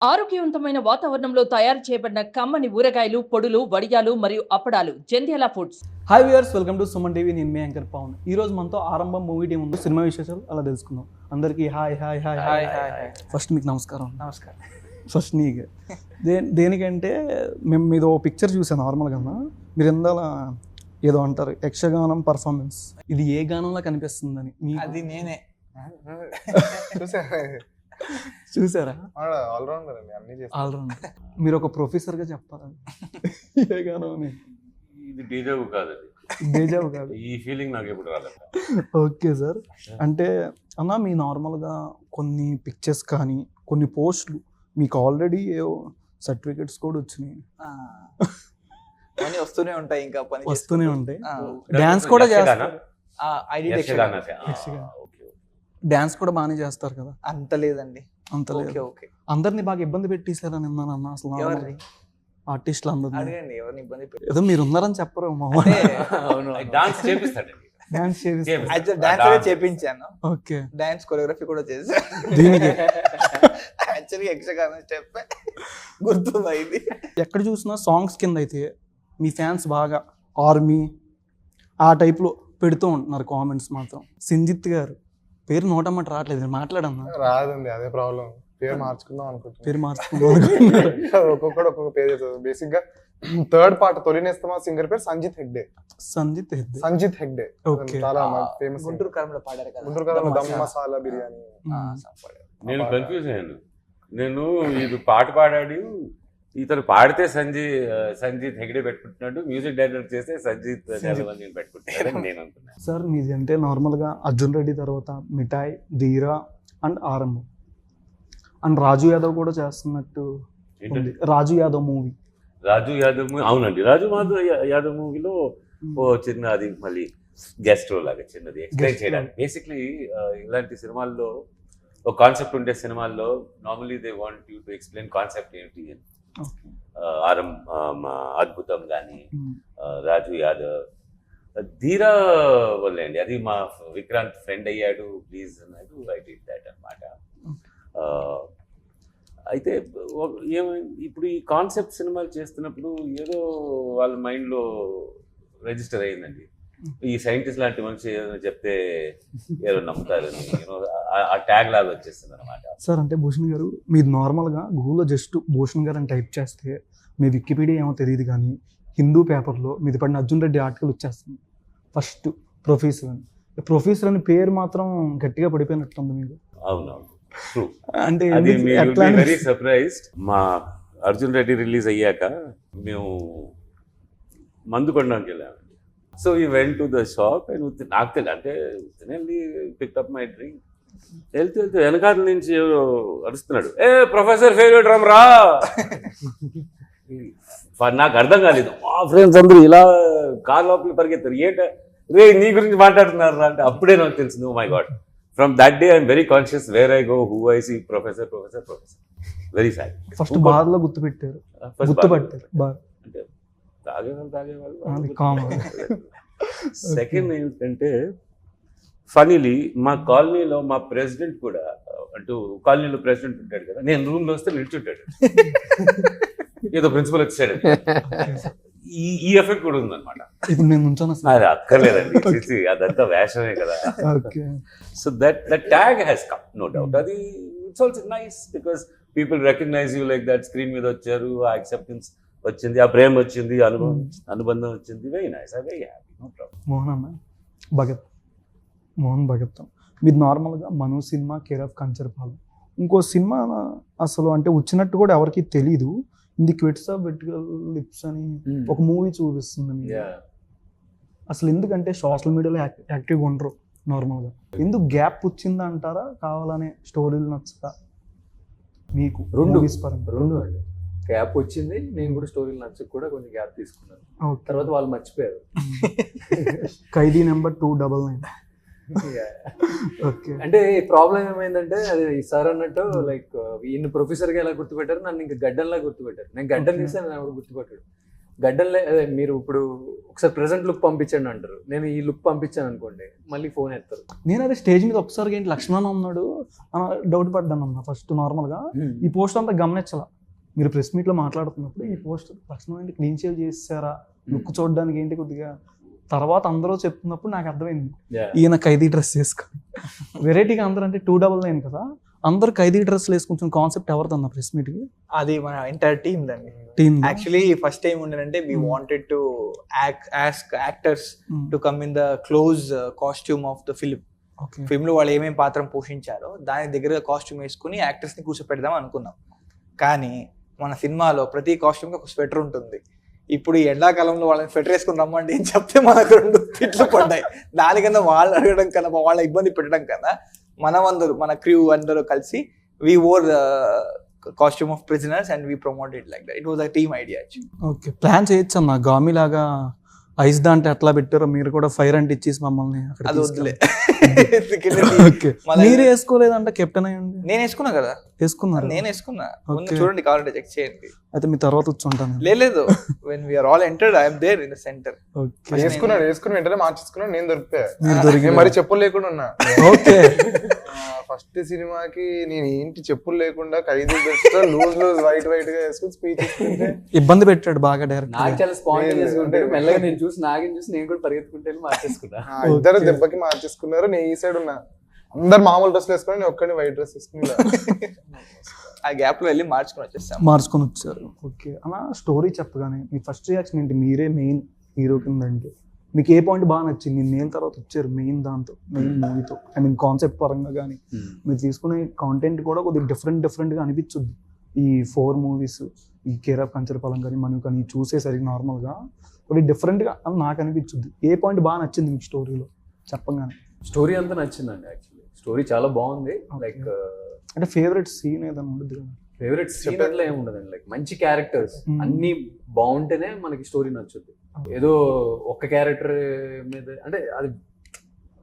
ఆరోగ్యవంతమైన వాతావరణంలో తయారు చేయబడిన కమ్మని ఊరగాయలు, పొడులు, వడియాలు మరియు అప్పడాలు Jandhyala foods. Hi viewers, welcome to Suman TV. నేను మీ యాంకర్ పవన్. ఈ రోజు మనతో ఆరంభం మూవీ టీం ఉంది. సినిమా విశేషాలు అలా తెలుసుకుందాం. అందరికీ hi hi hi hi hi. First మీకు నమస్కారం. నమస్కారం. ఫస్ట్ నీకు దేనికంటే మేము మీద ఓ పిక్చర్ చూసాను నార్మల్గా. మీరు ఇందాల ఏదో అంటారు యక్షగానం పర్ఫార్మెన్స్, ఇది ఏ గానంలో కనిపిస్తుందని అది నేనే చూసారా? ఆల్రౌండర్ అండి, అన్ని చేస్తాను. ఆల్రౌండర్. మీరు ఒక ప్రొఫెసర్గా చెప్పాలని ఏ గానం అని. ఇది డేజావు కాదు, డేజావు కాదు, ఈ ఫీలింగ్ నాకు ఎప్పుడు రాలేదు. Okay sir. అంటే అన్న, మీ నార్మల్గా కొన్ని పిక్చర్స్ కానీ కొన్ని పోస్టులు మీకు ఆల్రెడీ సర్టిఫికెట్స్ కూడా వచ్చినాయి, పని వస్తూనే ఉంటాయి, ఇంకా పని వస్తూనే ఉంటాయి. డాన్స్ కూడా చేస్తారు, డాన్స్ కూడా బాగానే చేస్తారు కదా? అంత లేదండి, అంత లేదు. ఓకే. అందరినీ బాగా ఇబ్బంది పెట్టేశారని విన్నాను అన్న. అసలు ఆర్టిస్టులు అందరినీ అడగండి, ఎవరిని ఇబ్బంది ఏదో మీరు ఉన్నారని చెప్పరు. డాన్స్ చేపిస్తాడండి, డాన్స్ డాన్స్ చేపించాను. ఓకే. డాన్స్ కొరియోగ్రఫీ కూడా చేశాను. దీనికి యాక్చువల్గా యక్షగానం స్టెప్ గుర్తుంది. ఎక్కడ చూసినా సాంగ్స్ కింద అయితే మీ ఫ్యాన్స్ బాగా ఆర్మీ ఆ టైప్లో పెడుతూ ఉంటున్నారు కామెంట్స్ మాత్రం. సింజిత్ గారు పేరు నోటమ్మట రావట్లేదు, మాట్లాడన్నా. రాదండి, అదే ప్రాబ్లం. పేరు మార్చుకుందాం అనుకుంటున్నాను. పేరు మార్చుకుందాం. ఒక్కొక్కడు ఒక్కొక్క పేరు చేస్తారు. బేసిక్ గా థర్డ్ పార్ట్ తొలినేస్తమా సింగర్ పేరు సంజిత్ హెగ్డే. సంజిత్ హెగ్డే చాలా ఫేమస్. గుంటూరు కారంలో పాడారు కదా, గుంటూరు కారంలో దమ్ మసాలా బిర్యానీ. నేను కన్ఫ్యూజ్ అయ్యాను. నేను ఇది పాట పాడాడు, ఇతను పాడితే సంజీత్ హెగ్డే పెట్టుకుంటున్నాడు, మ్యూజిక్ డైరెక్టర్ చేస్తే సంజీత్ నేను పెట్టుకుంటున్నాను నేను అనుకున్నాను. సార్ మీది అంటే నార్మల్గా అర్జున్ రెడ్డి తర్వాత మిఠాయి, ధీరా అండ్ ఆరంభం అండ్ రాజు యాదవ్ కూడా చేస్తున్నట్టు ఉంది. రాజు యాదవ్ మూవీ అవునండి, రాజు యాదవ్ మూవీలో ఓ చిన్న, అది మళ్ళీ గెస్ట్ రోల్ లాగా చిన్నది ఎక్స్ప్లెయిన్ చేయడానికి. బేసిక్లీ ఇలాంటి సినిమాల్లో ఒక కాన్సెప్ట్ ఉండే సినిమాల్లో normally they want you to explain concept ఏంటి అని. అద్భుతం కానీ, రాజు యాదవ్, ధీరా వల్లే అండి. అది మా విక్రాంత్ ఫ్రెండ్ అయ్యాడు, ప్లీజ్ అన్నాడు, ఐ డిడ్ దట్ అనమాట. అయితే ఏమైంది, ఇప్పుడు ఈ కాన్సెప్ట్ సినిమాలు చేస్తున్నప్పుడు ఏదో వాళ్ళ మైండ్లో రిజిస్టర్ అయ్యిందండి. ఈ సైంటిస్ట్ లాంటి మనిషి ఏదైనా చెప్తే ఏదో నమ్ముతారని, ఆ ట్యాగ్ లాగా వచ్చేస్తుంది అనమాట. సార్ అంటే భూషణ్ గారు, మీరు నార్మల్గా గూగుల్లో జస్ట్ భూషణ్ గారు అని టైప్ చేస్తే మీ వికీపీడియా ఏమో తెలియదు కానీ హిందూ పేపర్లో మీది పడిన అర్జున్ రెడ్డి ఆర్టికల్ వచ్చేస్తుంది ఫస్ట్ ప్రొఫెసర్ అని. ప్రొఫెసర్ అని పేరు మాత్రం గట్టిగా పడిపోయినట్టుంది మీకు. అవునవును, ట్రూ. అంటే వెరీ సర్ప్రైజ్డ్. మా అర్జున్ రెడ్డి రిలీజ్ అయ్యాక మేము మందు కొనడానికి వెళ్ళాము. సో ఈ went to the shop and నాకు తెలియదు, అంటే పిక్అప్ మై డ్రింక్. వెళ్తూ వెనకాల నుంచి అరుస్తున్నాడు, ఏ ప్రొఫెసర్ ఫేవరెట్ రమ్రా. నాకు అర్థం కాలేదు. మా ఫ్రెండ్స్ అందరూ ఇలా కార్ లోపల పరిగెత్తారు. రే నీ గురించి మాట్లాడుతున్నారు అంటే అప్పుడే నాకు తెలిసింది, oh my God. From that day I'm very conscious where I go, who I see, professor. Very sad. First బార్లో గుర్తుపెట్టారు, అంటే తాగేవాళ్ళు. సెకండ్ ఏంటంటే ఫనీలీ మా కాలనీలో మా ప్రెసిడెంట్ కూడా, అంటూ కాలనీలో ప్రెసిడెంట్ ఉంటాడు కదా, నేను రూమ్లో వస్తే నిల్చుంటాడు. ఏదో ప్రిన్సిపల్ వచ్చాడు. ఈ ఎఫెక్ట్ కూడా ఉందన్నమాట. ఇప్పుడు నేను ఉంచాను, అది అక్కర్లేదండి, అదంతా వేషమే కదా. So that tag has come, no doubt. అది it's also nice because people recognize you like that. Screen మీద వచ్చారు, ఆ యాక్సెప్టెన్స్ వచ్చింది, ఆ ప్రేమ వచ్చింది, అనుబంధం వచ్చింది. Very nice, I very happy, no problem. Mohan Bhagat మీరు నార్మల్గా Manu cinema, care of Kancharapalem, ఇంకో సినిమా అసలు అంటే వచ్చినట్టు కూడా ఎవరికి తెలీదు, ఇది క్విట్స్ ఆఫ్ వెర్టికల్ లిప్స్ అని ఒక మూవీ చూపిస్తుంది మీకు. అసలు ఎందుకంటే సోషల్ మీడియాలో యాక్టివ్గా ఉండరు నార్మల్గా, ఎందుకు గ్యాప్ వచ్చిందా అంటారా, కావాలనే స్టోరీలు నచ్చక మీకు? రెండు అండి, గ్యాప్ వచ్చింది. నేను కూడా స్టోరీలు నచ్చక కూడా కొంచెం గ్యాప్ తీసుకున్నాను. తర్వాత వాళ్ళు మర్చిపోయారు. ఖైదీ నెంబర్ 299. అంటే ప్రాబ్లం ఏమైందంటే, అది సార్ అన్నట్టు లైక్ ఈయన ప్రొఫెసర్ గా ఎలా గుర్తుపెట్టారు, నన్ను ఇంకా గడ్డంలా గుర్తుపెట్టారు. నేను గడ్డం తీస్తే నన్ను ఎవరు గుర్తుపెట్టాడు. గడ్డలే అదే మీరు ఇప్పుడు ఒకసారి ప్రెసెంట్ లుక్ పంపించండి అంటారు, నేను ఈ లుక్ పంపించాను అనుకోండి మళ్ళీ ఫోన్ ఎత్తారు. నేను అదే స్టేజ్ మీద ఒకసారి ఏంటి లక్ష్మణ ఉన్నాడు డౌట్ పడ్డాను అన్న ఫస్ట్. నార్మల్గా ఈ పోస్ట్ అంతా గమనించాల, మీరు ప్రెస్ మీట్లో మాట్లాడుతున్నప్పుడు ఈ పోస్ట్ లక్ష్మణ ఏంటి క్లీన్ షేవ్ చేసారా, లుక్ చూడడానికి ఏంటి కొద్దిగా. తర్వాత అందరూ చెప్తున్నప్పుడు నాకు అర్థమైంది ఈయన ఖైదీ డ్రెస్ వేసుకొని వెరైటీగా అందరూ అంటే 299 కదా, అందరు ఖైదీ డ్రెస్లు వేసుకుంటున్న కాన్సెప్ట్ ఎవరిదన్న ప్రెస్ మీట్ కి? అది మన ఎంటైర్ టీమ్ దండి. యాక్చువల్లీ ఫస్ట్ టైం ఉండేదంటే we wanted to ask actors to come in the close costume of the film. Film లో వాళ్ళు ఏమేమి పాత్ర పోషించారో దానికి దగ్గర కాస్ట్యూమ్ వేసుకుని యాక్టర్స్ ని కూర్చోపెడదాం అనుకున్నాం. కానీ మన సినిమాలో ప్రతి కాస్ట్యూమ్ కి ఒక స్వెటర్ ఉంటుంది. ఇప్పుడు ఈ ఎండాకాలంలో వాళ్ళని స్వెటర్ వేసుకుని రమ్మండి అని చెప్తే మనకు 2 తిట్లు పడ్డాయి. దానికన్నా వాళ్ళు అడగడం కన్నా వాళ్ళ ఇబ్బంది పెట్టడం కన్నా మన క్రూ అందరూ కలిసి we wore the costume of prisoners and we promoted like that. It was a team idea actually. Okay, plan చేయొచ్చు అన్న గామి లాగా ఐస్ దాంటే అట్లా పెట్టారో మీరు కూడా ఫైర్ అంటే ఇచ్చేసి మమ్మల్ని అది వద్దులే. మీరు వేసుకోలేదంటే కెప్టెన్ అయ్యండి. నేను వేసుకున్నా కదా, వేసుకున్నారు. నేను వేసుకున్నా, చూడండి కావాలంటే చెక్ చేయండి. అయితే మీ తర్వాత వచ్చుంటాను. లేదు, when we are all entered I am there in the center. వేసుకుని వెంటనే మార్చేసుకున్నాను. నేను దొరికితే మరి చెప్పులు లేకుండా ఉన్నా. ఓకే, ఫస్ట్ సినిమాకి నేను ఏంటి చెప్పులు లేకుండా ఖైదీ లూజ్ వైట్ గా వేసుకుని స్పీచ్ ఇస్తుంటే ఇబ్బంది పెట్టాడు బాగా డైరెక్ట్. నాకు చాలా స్పాంటేనియస్ గా ఉంటుంది. మెల్లగా నేను చూసి నాగిని చూసి నేను కూడా పరిగెత్తుకుంటే మార్చేసుకున్నా. ఇద్దరు దెబ్బకి మార్చేసుకున్నారు. నేను ఈ సైడ్ ఉన్నా, అందరు మామూలు డ్రెస్లు వేసుకుని నేను ఒక్కడిని వైట్ డ్రెస్ వేసుకుని ఆ గ్యాప్ లో వెళ్ళి మార్చుకొని వచ్చారు. ఓకే అన్న, స్టోరీ చెప్పగానే మీ ఫస్ట్ రియాక్షన్ ఏంటి? మీరే మెయిన్ హీరో కింద అంటే మీకు ఏ పాయింట్ బాగా నచ్చింది? నేను తర్వాత వచ్చారు మెయిన్ మూవీతో, ఐ మీన్ కాన్సెప్ట్ పరంగా కానీ మీరు తీసుకునే కాంటెంట్ కూడా కొద్దిగా డిఫరెంట్గా అనిపించుద్ది. ఈ 4 మూవీస్, ఈ కేర్ ఆఫ్ కంచరపాలెం కానీ మనం కానీ చూసేసరికి నార్మల్గా కొద్దిగా డిఫరెంట్గా నాకు అనిపించుద్ది. ఏ పాయింట్ బాగా నచ్చింది మీకు స్టోరీలో చెప్పగానే? స్టోరీ అంతా నచ్చిందండి. యాక్చువల్లీ స్టోరీ చాలా బాగుంది. లైక్ అంటే ఫేవరెట్ సీన్ ఏదైనా ఉండదు కదా? ఫేవరెట్ సీన్ అట్లా ఏమి ఉండదండి. లైక్ మంచి క్యారెక్టర్స్ అన్ని బాగుంటేనే మనకి స్టోరీ నచ్చుద్ది. ఏదో ఒక్క క్యారెక్టర్ మీద అంటే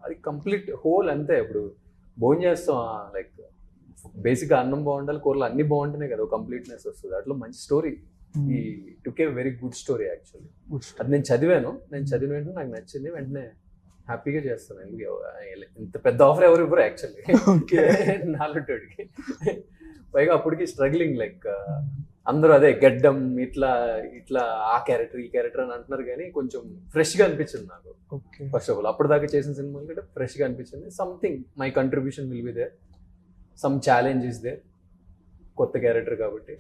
అది కంప్లీట్ హోల్ అంతే. ఇప్పుడు భోజనం చేస్తాం, లైక్ బేసిక్గా అన్నం బాగుండాలి, కూరలు అన్ని బాగుంటేనే కదా కంప్లీట్నెస్ వస్తుంది. అట్లా మంచి స్టోరీ. ఈ took a very good story actually. అది నేను చదివాను వెంటనే నాకు నచ్చింది, వెంటనే హ్యాపీగా చేస్తాను. ఎందుకు ఇంత పెద్ద ఆఫర్ ఎవరు ఇవ్వరు యాక్చువల్లీ నాలుగుకి. పైగా అప్పటికి స్ట్రగ్లింగ్, లైక్ అందరూ అదే గడ్డం ఇట్లా ఆ క్యారెక్టర్ ఈ క్యారెక్టర్ అని అంటున్నారు, కానీ కొంచెం ఫ్రెష్గా అనిపించింది నాకు. ఫస్ట్ ఆఫ్ ఆల్ అప్పటిదాకా చేసిన సినిమాలు కంటే ఫ్రెష్గా అనిపించింది. Something my contribution will be there, some challenge is there. కొత్త క్యారెక్టర్ కాబట్టి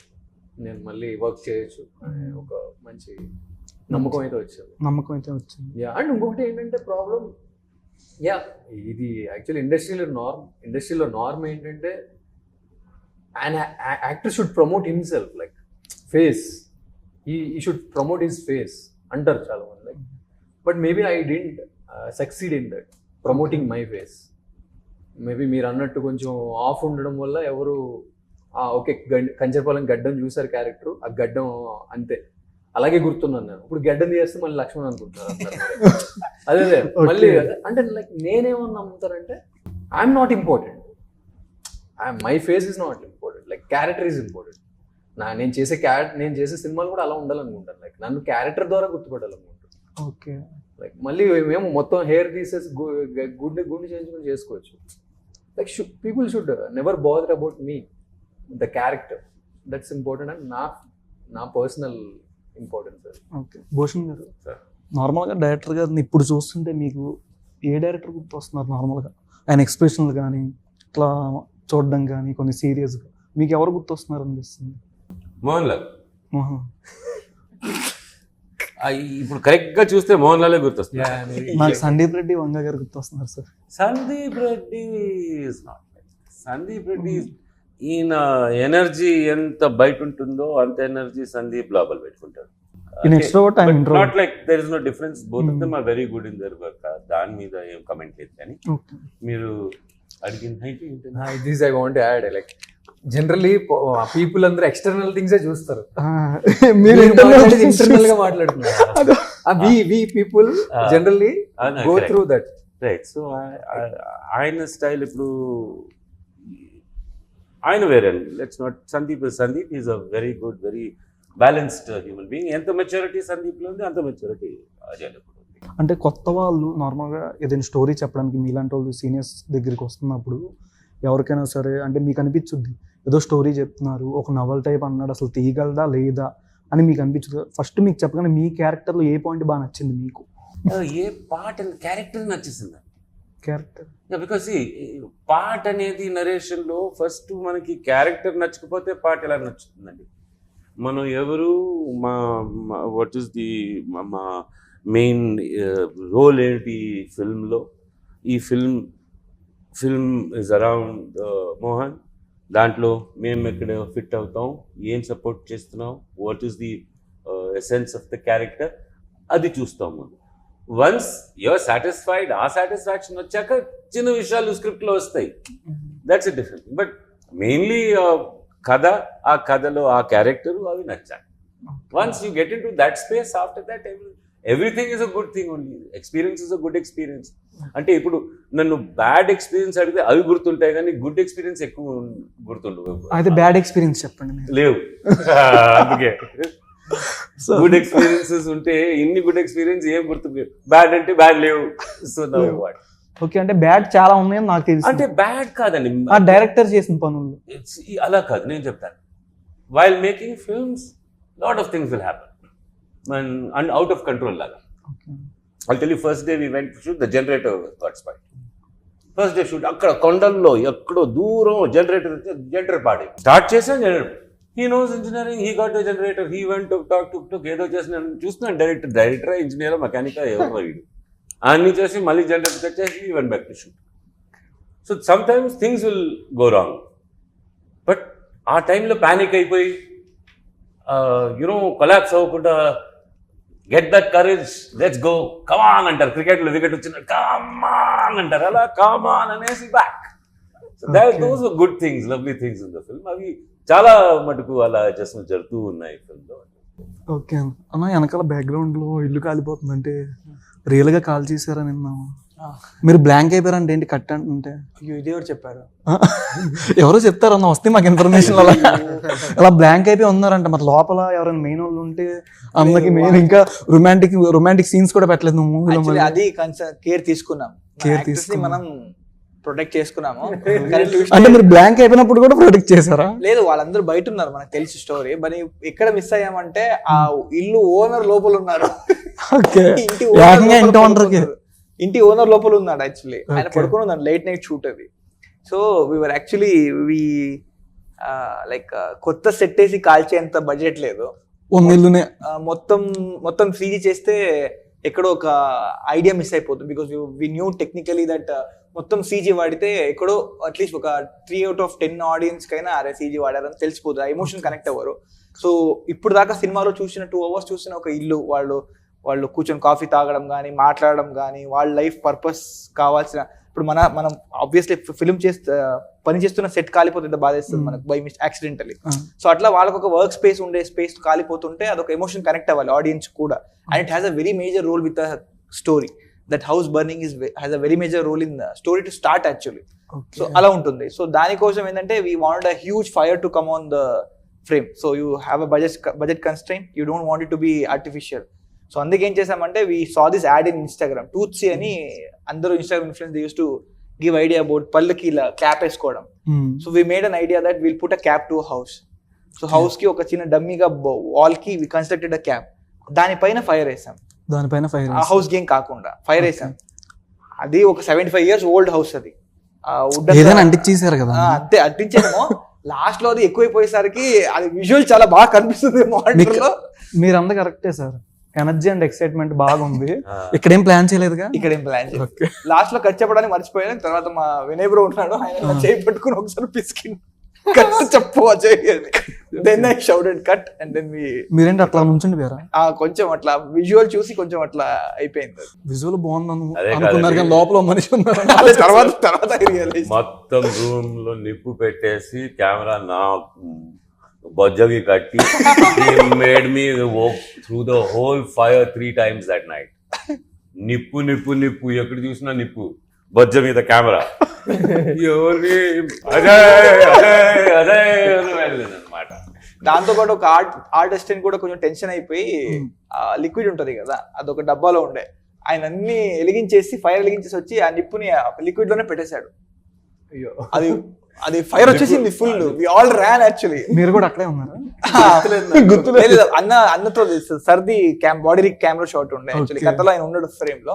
నేను మళ్ళీ వర్క్ చేయొచ్చు అనే ఒక మంచి నమ్మకం అయితే వచ్చింది. అండ్ ఇంకొకటి ఏంటంటే ప్రాబ్లం, ఇది యాక్చువల్లీ ఇండస్ట్రీలో నార్మ్ ఏంటంటే an actor should promote himself, like face. He should promote his face అంటారు చాలా మంది. Like but maybe I didn't succeed in that, promoting my face. Maybe మీరు అన్నట్టు కొంచెం ఆఫ్ ఉండడం వల్ల ఎవరు ఓకే కంచరపాలెం గడ్డం చూసారు క్యారెక్టర్, ఆ గడ్డం అంతే అలాగే గుర్తున్నాను నేను. ఇప్పుడు గడ్డం తీస్తే మళ్ళీ లక్ష్మణ్ అనుకుంటున్నారు. అదే మళ్ళీ అంటే లైక్ నేనేమన్నా నమ్ముతానంటే I'm not important, my face is not important, like character is important. నేను చేసే సినిమాలు కూడా అలా ఉండాలనుకుంటాను. లైక్ నన్ను క్యారెక్టర్ ద్వారా గుర్తుపట్టాలనుకుంటాను. ఓకే, లైక్ మళ్ళీ మేము మొత్తం హెయిర్ తీసేసి గుండె చేయించుకొని చేసుకోవచ్చు. Like people should never bother about me, the character, that's important and నా పర్సనల్ ఇంపార్టెన్స్. ఓకే భూషణ్ గారు, నార్మల్గా డైరెక్టర్ గారిని ఇప్పుడు చూస్తుంటే మీకు ఏ డైరెక్టర్ గుర్తు వస్తున్నారు? నార్మల్గా ఆయన ఎక్స్ప్రెషన్లు కానీ ఇట్లా చూడడం కానీ కొన్ని సీరియస్గా మీకు ఎవరు గుర్తొస్తున్నారు అనిపిస్తుంది? మోహన్ లాల్. ఇప్పుడు కరెక్ట్ గా చూస్తే మోహన్ లాలే గుర్తొస్తుంది. నాకు సందీప్ రెడ్డి వంగ గారు గుర్తొస్తున్నారు సార్. సందీప్ రెడ్డి ఈయన ఎనర్జీ ఎంత బయట ఉంటుందో అంత ఎనర్జీ సందీప్ లోపల పెట్టుకుంటాడు. Not like there is no difference, both of them are very good in their work. దాని మీద ఏం కమెంట్ లేదు. కానీ మీరు this I want to add, like generally people అందరూ ఎక్స్టర్నల్ థింగ్స్ చూస్తారు, మీరు ఇంటర్నల్ గా మాట్లాడుతున్నారు. We people generally go through that, right? So ఆయన స్టైల్ ఇప్పుడు ఆయన వేరే. Let's not Sandeep is a very good, very balanced human being. ఎంత మెచ్యూరిటీ సందీప్లో ఉంది అంత మెచ్యూరిటీ అజయ్లో కూడా ఉంది. అంటే కొత్త వాళ్ళు నార్మల్గా ఏదైనా స్టోరీ చెప్పడానికి మీలాంటి వాళ్ళు సీనియర్స్ దగ్గరికి వస్తున్నప్పుడు ఎవరికైనా సరే అంటే మీకు అనిపించుద్ది ఏదో స్టోరీ చెప్తున్నారు, ఒక నవల్ టైప్ అన్నాడు, అసలు తీయగలదా లేదా అని మీకు అనిపించదు. ఫస్ట్ మీకు చెప్పగానే మీ క్యారెక్టర్లో ఏ పాయింట్ బాగా నచ్చింది మీకు? ఏ పార్ట్ అండ్ క్యారెక్టర్ నచ్చేసింది క్యారెక్టర్ బికాస్ పార్ట్ అనేది నరేషన్లో ఫస్ట్ మనకి క్యారెక్టర్ నచ్చకపోతే పార్ట్ ఎలా నచ్చుతుందండి? మనం ఎవరు మా వాట్ ఈస్ ది మా మెయిన్ రోల్ ఏంటి ఫిల్మ్లో? ఈ ఫిల్మ్ ఇస్ అరౌండ్ మోహన్. దాంట్లో మేము ఎక్కడ ఫిట్ అవుతాం, ఏం సపోర్ట్ చేస్తున్నాం, what is the essence of the character, అది చూస్తాం మనం. వన్స్ యూఆర్ సాటిస్ఫైడ్, ఆ సాటిస్ఫాక్షన్ వచ్చాక చిన్న విషయాలు స్క్రిప్ట్లో వస్తాయి, that's a different. But mainly కథ, ఆ కథలో ఆ క్యారెక్టర్ అవి నచ్చాలి. Once you get in to that space, after that everything is a good thing only. Experience is a good experience. అంటే ఇప్పుడు నన్ను బ్యాడ్ ఎక్స్పీరియన్స్ అడిగితే అవి గుర్తుంటాయి కానీ గుడ్ ఎక్స్పీరియన్స్ ఎక్కువ గుర్తుండవు. అయితే బ్యాడ్ ఎక్స్పీరియన్స్ చెప్పండి. లేవు. అందుకే గుడ్ ఎక్స్పీరియన్సెస్ ఉంటే ఇన్ని గుడ్ ఎక్స్పీరియన్స్ ఏం గుర్తు, బ్యాడ్ అంటే బ్యాడ్ లేవు. So now what? ఓకే, అంటే బ్యాడ్ చాలా ఉన్నాయని నాకు తెలుసు. అంటే బ్యాడ్ కాదండి, ఆ డైరెక్టర్ చేసిన పనులు అలా కాదు. నేను చెప్తాను, while making films lot of things will happen and out of control లాగా. I'll tell you, first day we went to shoot, the generator got spoiled. First day shoot, అక్కడ కొండల్లో ఎక్కడో దూరం జనరేటర్ పాడి స్టార్ట్ చేసాం. Generator, he knows engineering, he got the generator, he went to talk ఏదో చేసిన చూస్తున్నాను. డైరెక్టర్ ఇంజనీర్ మెకానిక్ ఎవరు వీడు అన్ని చేసి మళ్ళీ జనరేటర్ తెచ్చేసి he went back to shoot. So sometimes things will go wrong, but ఆ టైంలో ప్యానిక్ అయిపోయి కొలాప్స్ అవ్వకుండా get that courage, let's go, come on అంటారు. క్రికెట్లో వికెట్ వచ్చిన కమాన్ అంటారు, అలా కమాన్ అనేసి back. Those are good things, lovely things in the film. అవి చాలా మటుకు అలా అడ్జస్ట్మెంట్ జరుగుతూ ఉన్నాయి ఫిల్మ్లో. ఓకే అన్న, వెనకాల బ్యాక్గ్రౌండ్లో ఇల్లు కాలిపోతుందంటే రియల్గా కాల్ చేశారని విన్నాము. మీరు బ్లాంక్ అయిపోయారంటే ఏంటి కట్ అంటే? ఇది ఎవరు చెప్పారు? ఎవరో చెప్తారన్న, వస్తే మాకు ఇన్ఫర్మేషన్ అలా బ్లాంక్ అయిపోయి ఉన్నారంట. మరి లోపల ఎవరైనా మెయిన్ వాళ్ళు ఉంటే అందరికి మెయిన్ ఇంకా రొమాంటిక్ సీన్స్ కూడా పెట్టలేదు నువ్వు మూవీలో. అది కేర్ తీసుకున్నాం, మనం ప్రొటెక్ట్ చేసుకున్నాము. అంటే మీరు బ్లాంక్ అయిపోయినప్పుడు కూడా ప్రొటెక్ట్ చేశారా? లేదు, వాళ్ళందరూ బయట ఉన్నారు, మనకు తెలిసి స్టోరీ. మరి ఎక్కడ మిస్ అయ్యామంటే ఆ ఇల్లు ఓనర్ లోపల ఉన్నారు. ఇంటి ఓనర్ లోపల ఉన్నాడు యాక్చువల్లీ. ఆయన పడుకుని ఉన్నాడు, లేట్ నైట్ షూట్ అది. సో వీఆర్ యాక్చువల్లీ లైక్ కొత్త సెట్ వేసి కాల్చేంత బడ్జెట్ లేదు. మొత్తం సీజీ చేస్తే ఎక్కడో ఒక ఐడియా మిస్ అయిపోతుంది. Because we knew technically that మొత్తం సీజీ వాడితే ఎక్కడో అట్లీస్ట్ ఒక 3 out of 10 ఆడియన్స్ కైనా అరే సీజీ వాడారని తెలిసిపోతుంది, ఆ ఎమోషన్ కనెక్ట్ అవ్వరు. సో ఇప్పుడు దాకా సినిమాలో చూసిన 2 hours చూసిన ఒక ఇల్లు, వాళ్ళు కూర్చొని కాఫీ తాగడం కానీ, మాట్లాడడం కానీ, వాళ్ళ లైఫ్ పర్పస్ కావాల్సిన, ఇప్పుడు మనం ఆబ్వియస్లీ ఫిల్మ్ పని చేస్తున్న సెట్ కాలిపోతుంటే బాధేస్తుంది మనకు బై యాక్సిడెంటలీ. సో అట్లా వాళ్ళకి ఒక వర్క్ స్పేస్ ఉండే స్పేస్ కాలిపోతుంటే అదొక ఎమోషన్ కనెక్ట్ అవ్వాలి ఆడియన్స్ కూడా. And it has a very major role with the story. That house burning has a very major role in the story to start actually. So అలా ఉంటుంది. So దానికోసం ఏంటంటే we want a huge fire to come on the frame. So you have a budget constraint, you don't want it to be artificial. So అందుకే ఏం చేసామంటే we saw this ad in Instagram, టూత్సీ అని అందరూ Instagram influence they use to give idea about పళ్ళకి ఇలా cap వేసుకోవడం. So we made an idea that will put a cap to house. So house కి ఒక చిన్న డమ్మీగా వాల్ కి వి కన్స్ట్రక్టెడ్ అ క్యాప్, దానిపైన ఫైర్ వేసాం. ఆ హౌస్ గేమ్ కాకుండా ఫైర్ వేసాం. అది ఒక 75 years ఓల్డ్ హౌస్. అది అంటించేసారు కదా, అంతే అంటించేమో. లాస్ట్ లో అది ఎక్కువైపోయేసరికి అది విజువల్ చాలా బాగా కనిపిస్తుంది మానిటర్ లో. మీరు అంతా కరెక్టే సార్, ఎనర్జీ అండ్ ఎక్సైట్మెంట్ బాగుంది. ఇక్కడ ఏం ప్లాన్ చేయలేదుగా? ఇక్కడ ఏం ప్లాన్ చేయలేదు. లాస్ట్ లో కట్ చెప్పడానికి మర్చిపోయాను. తర్వాత మా వినయ్ బ్రో ఉన్నాడు, ఆయన చేయి పట్టుకుని ఒకసారి పిసికి కట్ చెప్పు Ajay. Then I shouted cut and then మీరేంటి అట్లా నుంచండి వేరా? కొంచెం అట్లా విజువల్ చూసి కొంచెం అట్లా అయిపోయింది. విజువల్ బాగుందని అనుకున్నారు కానీ లోపల మనిషి ఉన్నారు. తర్వాత మొత్తం రూమ్ లో నిప్పు పెట్టేసి కెమెరా నా బొజ్జకి కట్టి made me walk through the whole fire 3 times that night. నిప్పు నిప్పు నిప్పు, ఎక్కడ చూసినా నిప్పు, బొజ్జ మీద కెమెరా. ఎవరిని అజయ్ అజయ్ అజయ్ అనమాట. దాంతో పాటు ఒక ఆర్ట్ అసిస్టెంట్ కూడా కొంచెం టెన్షన్ అయిపోయి లిక్విడ్ ఉంటది కదా, అదొక డబ్బాలో ఉండే, ఆయన అన్ని ఫైర్ వెలిగించేసి వచ్చి ఆ నిప్పుని లిక్విడ్ లోనే పెట్టేశాడు. అయ్యో, అది ఫైర్ వచ్చేసింది full. We all Ryan actually. మీరు కూడా అట్లే ఉన్నారు? లేదు, అన్నతో సర్ది బాడీ కెమెరా షాట్ ఉండే యాక్చువల్లీ. కథలో ఆయన ఉన్నాడు ఫ్రేమ్ లో.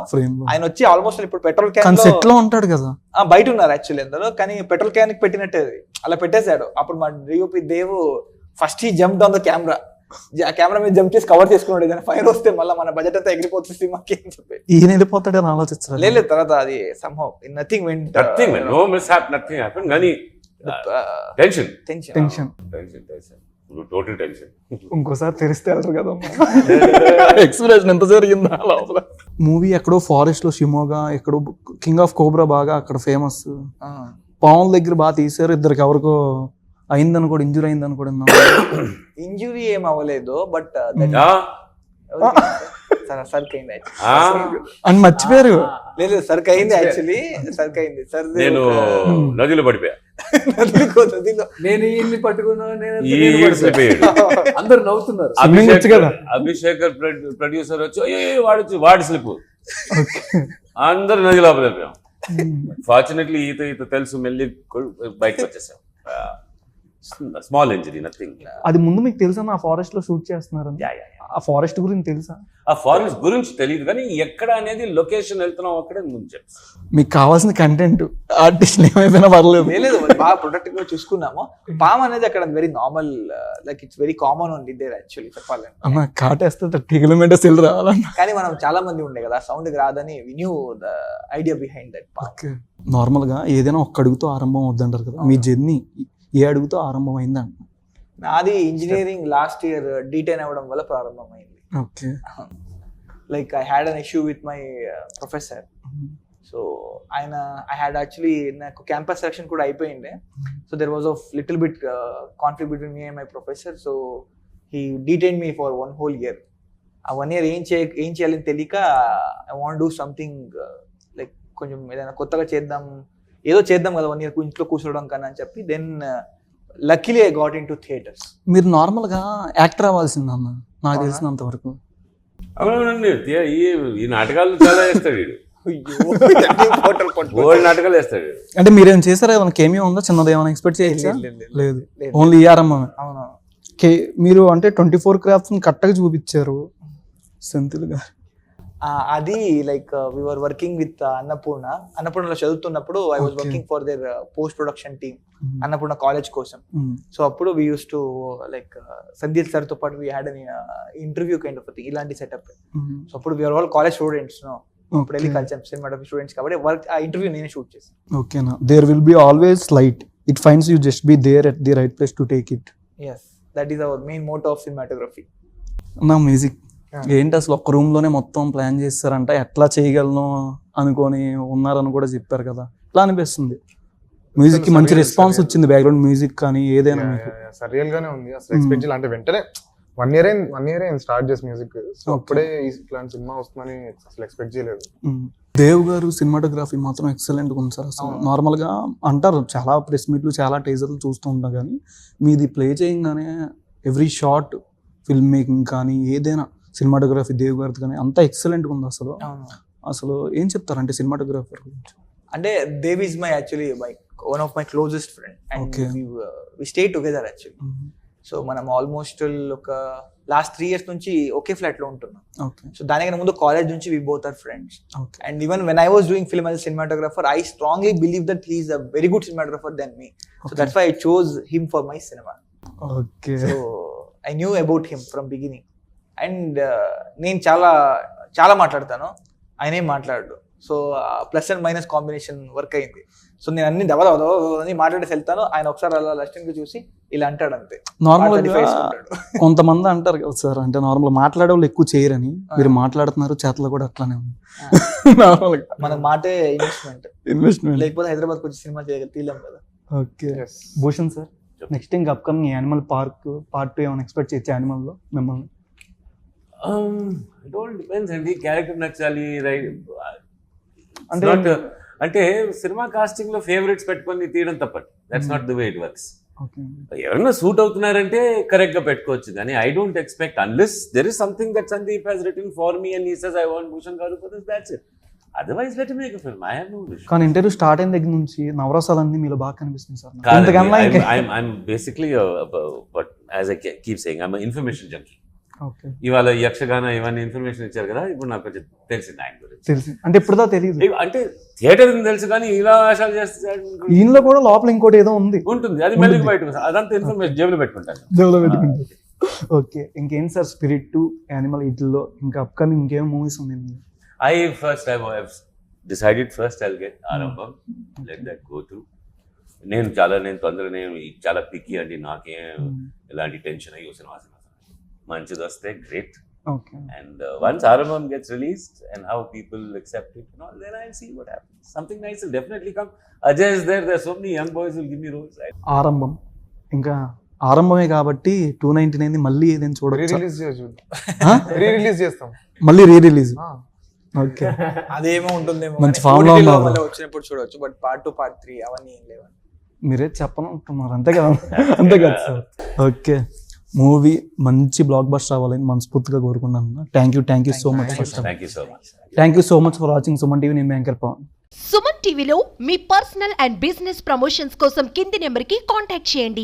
ఆయన వచ్చి ఆల్మోస్ట్ ఇప్పుడు పెట్రోల్ క్యాన్ సెట్ లో ఉంటాడు కదా, బయట ఉన్నారు యాక్చువల్లీ అందరూ, కానీ పెట్రోల్ క్యాన్ కి పెట్టినట్టే అలా పెట్టేశాడు. అప్పుడు మా DOP Dev first he jump on the camera, ఆ కెమెరా మీద జంప్ చేసి కవర్ చేసుకున్నాడు. ఏదైనా ఫైర్ వస్తే మళ్ళీ మన బడ్జెట్ అంతా ఎగిరిపోతుంది సినిమాకి అని చెప్పి. ఈయన వెళ్ళిపోతాడు అని ఆలోచిస్తారు. లేదు, తర్వాత అది somehow nothing went no mishap, nothing happened, కానీ టెన్షన్ టోటల్ టెన్షన్. ఇంకోసారి తెరిస్తే వెళ్తారు కదా, ఎక్స్ప్రెషన్ ఎంత జరిగిందా లోపల. మూవీ ఎక్కడో ఫారెస్ట్ లో, షిమోగా ఎక్కడో, కింగ్ ఆఫ్ కోబ్రా బాగా అక్కడ ఫేమస్. పాముల దగ్గర బాగా తీసారు. ఇద్దరికి ఎవరికో అయిందని కూడా, ఇంజురీ అయిందని కూడా. ఇంజురీ ఏం అవ్వలేదు, బట్ సర్క్ అయింది అని మర్చిపోయారు. లేదు, సర్క్ అయింది యాక్చువల్లీ, సర్క్ అయింది. సర్ నేను నదిలో పడిపోయా, నేను ఇన్ని పట్టుకున్నా, అందరు నవ్వుతున్నారు. అభిషేకర్ ప్రొడ్యూసర్ వచ్చి వాడి స్లిప్, అందరు నది లోపల పడిపోయాం. ఫార్చునేట్లీ ఈత తెలుసు, మెల్లి బయటకు వచ్చేసాం. Small injury, nothing. అది ముందు మీకు తెలుసా ఆ ఫారెస్ట్ లో షూట్ చేస్తున్నారు? ఆ ఫారెస్ట్ గురించి తెలుసా? ఆ ఫారెస్ట్ గురించి తెలియదు, కానీ ఎక్కడ అనేది లొకేషన్ వెళ్తున్నాం అక్కడే ముందు చెప్తాం. మీకు కావాల్సిన కంటెంట్ ఆర్టిస్ట్ ఏమైపోయినా పర్లేదు. లేదు, బాగా ప్రొటెక్టివ్ గా చూసుకున్నాము. పామ్ అనేది అక్కడ very normal, like it's very common ఉంది దేర్ యాక్చువల్లీ చెప్పాలని. అన్న కాటేస్తే 30 కిలోమీటర్స్ వెళ్ళి రావాలన్న. కానీ మనం చాలా మంది ఉండే కదా, సౌండ్ రాదని we knew the idea behind that palm. Normal గా ఏదైనా ఒక్క అడుగుతో ఆరంభం అవుతుంటారు కదా, మీ జర్నీ ఏ అడుగుతో ఆరంభం అయిందంట? నాది ఇంజనీరింగ్ లాస్ట్ ఇయర్ D10 అవ్వడం వల్ల ప్రారంభమైంది. Okay. Like I had an issue with my professor. So ఆయన ఐ హ్యాడ్ యాక్చువల్లీ, నాకు క్యాంపస్ సెలక్షన్ కూడా అయిపోయిండే. So there was of little bit conflict between me and my professor. So he detained me for 1 whole year. ఆ 1 year ఏం చేయాలని తెలియక, I want do something like కొంచెం ఏదైనా కొత్తగా చేద్దాం, ఏదో చేద్దాం కదా 1 year ఇంట్లో కూర్చోవడం కన్నా అని చెప్పి. Then luckily I got into theatres. మీరు నార్మల్ గా యాక్టర్ అవ్వాల్సింది అన్న, నాకు తెలిసినంత వరకు. అవునండి, ఈ నాటకాలు చాలా వేస్తాడు వీడు, నాటకాలు వేస్తాడు. అంటే మీరేం చేశారా? ఏమైనా కేమియో ఉందా? చిన్నది ఏమైనా ఎక్స్పెక్ట్ చేయొచ్చా? లేదు, ఓన్లీ ఆరంభం. మీరు అంటే 24 క్రాఫ్ట్స్ కరెక్ట్గా చూపించారు సెంథిల్ గారు. అది like we were working with అన్నపూర్ణలో చదువుతున్నప్పుడు I was working for there post production team Annapurna college కోసం. సో అప్పుడు we use to like Sandeep sir తో పాటు we had an interview kind of thing, ఇలాంటి సెటప్. సో అప్పుడు we are all college students, ఇప్పుడు వెళ్ళి కలిసాం సినిమాటోగ్రఫీ స్టూడెంట్స్ కాబట్టి వర్క్ ఆ ఇంటర్వ్యూ నేనే షూట్ చేశాను. ఓకేనా. There will be always light, it finds you, just be there at the right place to take it. yes, that is our main motto of cinematography. నా music ఏంటి అసలు ఒక్క room లోనే మొత్తం ప్లాన్ చేస్తారంట, ఎట్లా చేయగలను అనుకొని ఉన్నారని కూడా చెప్పారు కదా, ఎట్లా అనిపిస్తుంది? మ్యూజిక్ కి మంచి రెస్పాన్స్ వచ్చింది, బ్యాక్గ్రౌండ్ మ్యూజిక్ కానీ ఏదైనా సరియల్ గానే ఉంది. అసలు ఎక్స్పెక్ట్ చేయాలి అంటే వెంటనే 1 year స్టార్ట్ చేసి మ్యూజిక్, అప్పుడే ఇట్లాంటి సినిమా వస్తుందని అసలు ఎక్స్పెక్ట్ చేయలేదు. దేవ్ గారు సినిమాటోగ్రఫీ మాత్రం ఎక్సలెంట్ ఉంది సార్. అసలు నార్మల్ గా అంటారు, చాలా ప్రెస్ మీట్లు చాలా టీజర్లు చూస్తూ ఉంటాం, కానీ మీది ప్లే చేయగానే ఎవ్రీ షాట్ ఫిల్మ్ మేకింగ్ కానీ ఏదైనా సినిమాటోగ్రఫీ దేవ్ గారిది కానీ అంతా ఎక్సలెంట్ ఉంది. అసలు ఏం చెప్తారంటే సినిమాటోగ్రాఫర్ గురించి? అంటే Dev is my actually one of my closest friend and we stay together actually. So మనం ఆల్మోస్ట్ ఒక లాస్ట్ 3 years నుంచి ఒకే ఫ్లాట్ లో ఉంటున్నాం. సో దానికన్నా ముందు కాలేజ్ నుంచి we both are friends. And even when I was doing film as cinematographer, I strongly believe that he is a very good cinematographer than me. So that's why I chose him for my cinema. So I knew about him from beginning. And నేను చాలా మాట్లాడతాను, ఆయనే మాట్లాడు. So plus and minus combination work అయింది. సో నేను అన్ని దవదని మాట్లాడేసి వెళ్తాను, ఆయన ఒకసారి అలా లస్టింగ్ చూసి ఇలా అంటాడు అంతే. నార్మల్ కొంతమంది అంటారు కదా సార్, అంటే నార్మల్ మాట్లాడే వాళ్ళు ఎక్కువ చేయరని, మీరు మాట్లాడుతున్నారు, చేతలు కూడా అట్లానే ఉంది. మన మాటే ఇన్వెస్ట్మెంట్, లేకపోతే హైదరాబాద్ వచ్చి సినిమా తీయలేం కదా. ఓకే భూషణ్ సార్, నెక్స్ట్ ఇంకా అప్కమింగ్ యానిమల్ పార్ట్ 2 ఏమైనా ఎక్స్పెక్ట్ చేయొచ్చు యానిమల్ లో మిమ్మల్ని? ఇట్ ఆల్ డిపెండ్స్ అండి, క్యారెక్టర్ నచ్చాలి, రైట్ అంటే సినిమా కాస్టింగ్ లో ఫేవరెట్స్ పెట్టుకొని తీయడం తప్పటి, that's not the way it works. Okay ఎవరైనా సూట్ అవుతున్నారంటే కరెక్ట్ గా పెట్టుకోవచ్చు కానీ I don't expect unless there is something that Sandeep has written for me and he says I want Bhushan garu for this that's it otherwise let make a film I have no wish. కానీ interview start అయిన దగ్గర నుంచి నవరసాలన్నీ మీలో బాగా కనిపిస్తుంది sir. ఇంతకన్నా ఇంకా I'm basically but as I keep saying I'm an information junkie. Okay ఇవాళ యక్షగాన ఇవన్నీ ఇన్ఫర్మేషన్ ఇచ్చారు కదా ఇప్పుడు నాకు కొంచెం తెలిసింది ఆయన గురించి. తెలిసి అంటే ఇప్పుడుదా తెలియదు. అంటే థియేటర్ తెలుసు కానీ ఇలా వేషాలు చేస్తాడు ఈయనలో కూడా లోపల ఇంకోటి ఏదో ఉంది ఉంటుంది అది మళ్ళీ బయట అదంతా ఇన్ఫర్మేషన్ జేబులో పెట్టుకుంటాను. ఓకే ఇంకేం సార్ స్పిరిట్ టు యానిమల్ వీటిల్లో ఇంకా అప్కమింగ్ ఇంకేం మూవీస్ ఉన్నాయి? I've decided first I'll get Arambam, let that go through. నేను చాలా పిక్కి అండి, నాకేం ఎలాంటి టెన్షన్ అయ్యి వచ్చిన మంచిది వస్తే great. Okay And once Arambam gets released and how people accept it and all, then I'll see what happens. Something nice will definitely come. Ajay is there are so many young boys who will give me roles. ఆరంభం ఇంకా ఆరంభమే కాబట్టి 299 మళ్ళీ ఏదైనా చూడొచ్చు. Release చేస్తాం మళ్ళీ re release. Okay అదేమో ఉంటుందేమో మంచి ఫామ్ లో ఉన్నారు. మళ్ళీ వచ్చినప్పుడు చూడొచ్చు. బట్ పార్ట్ 2 పార్ట్ 3 అవన్నీ ఏం లేవు. మీరే చెప్పనుంటున్నారు అంతే కదా. అంతే కదా సార్. ఓకే మూవీ మంచి బ్లాక్ బస్టర్ అవ్వాలని మనస్ఫూర్తిగా కోరుకున్నాను. Thank you so much. Thank you so much. Thank you so much for watching Suman TV. నేను యాంకర్ పవన్. సుమన్ టీవీలో మీ పర్సనల్ అండ్ బిజినెస్ ప్రమోషన్స్ కోసం కింది నెంబర్కి కాంటాక్ట్ చేయండి.